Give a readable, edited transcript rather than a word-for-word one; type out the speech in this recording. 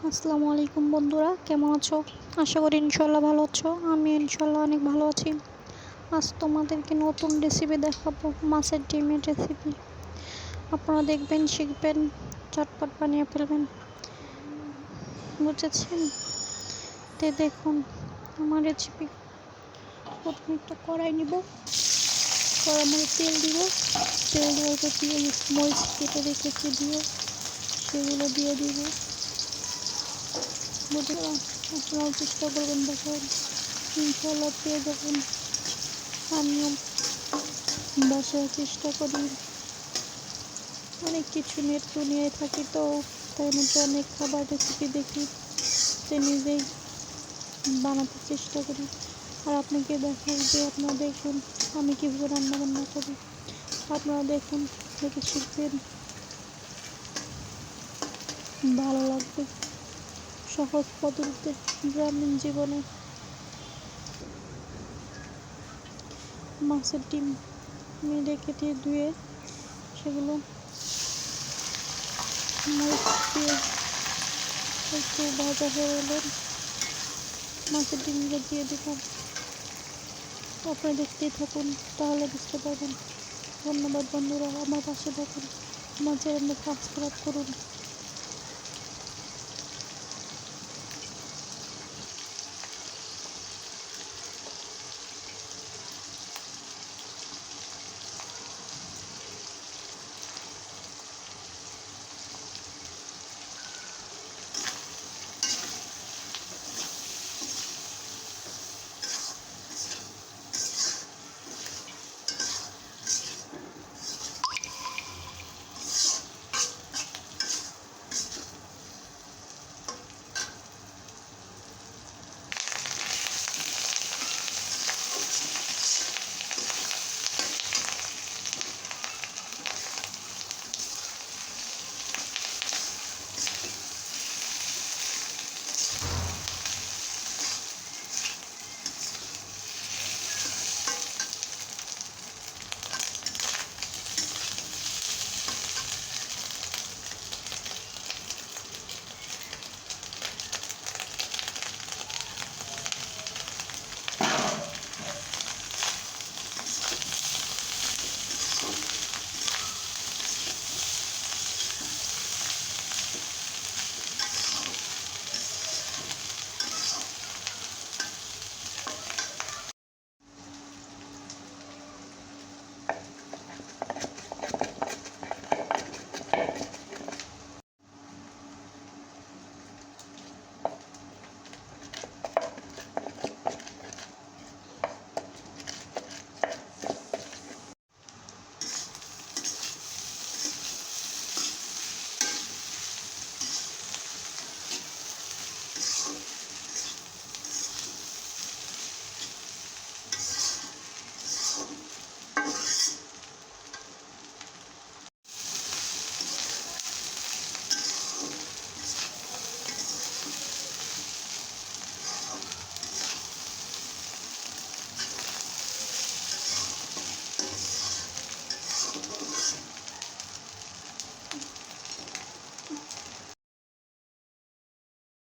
আসসালামু আলাইকুম বন্ধুরা, কেমন আছো? আশা করি ইনশাল্লাহ ভালো আছো। আমি ইনশাল্লাহ অনেক ভালো আছি। আজ তোমাদেরকে নতুন রেসিপি দেখাবো, মাছের ডিমের রেসিপি। আপনারা দেখবেন, শিখবেন, চটপট বানিয়ে ফেলবেন, বুঝেছেন? দেখুন আমার রেসিপি। প্রথমে একটা কড়াই নিব, কড়াইয়ের মধ্যে তেল দিব। তেল দেওয়ার পর পেঁয়াজ মরিচ কেটে রেখেছি দিয়ে সেগুলো দিয়ে দিব। বন্ধুরা, আপনারাও চেষ্টা করবেন, দেখেন ইনশাল্লাহ পেয়ে যাবেন। আমিও বাসায় চেষ্টা করি, অনেক কিছু নেট দুনিয়ায় থাকি, তো তাই মধ্যে অনেক খাবার রেসিপি দেখি, তো নিজেই বানাতে চেষ্টা করি। আর আপনাকে দেখাই যে আপনারা দেখুন আমি কীভাবে রান্না বান্না করি। আপনারা দেখুন, দেখে শিখবেন, ভালো লাগবে। সহজ পদ্ধতিতে গ্রামীণ জীবনে মাছের ডিম আমি রেখে দিয়ে ধুয়ে সেগুলো মরিচ দিয়ে একটু ভাজা হয়ে এলে মাছের ডিমগুলো দিয়ে দেবো। আপনারা দেখতেই থাকুন, তাহলে বুঝতে পারবেন। ধন্যবাদ বন্ধুরা, আমার পাশে থাকুন, আমার চ্যানেলটা সাবস্ক্রাইব করুন।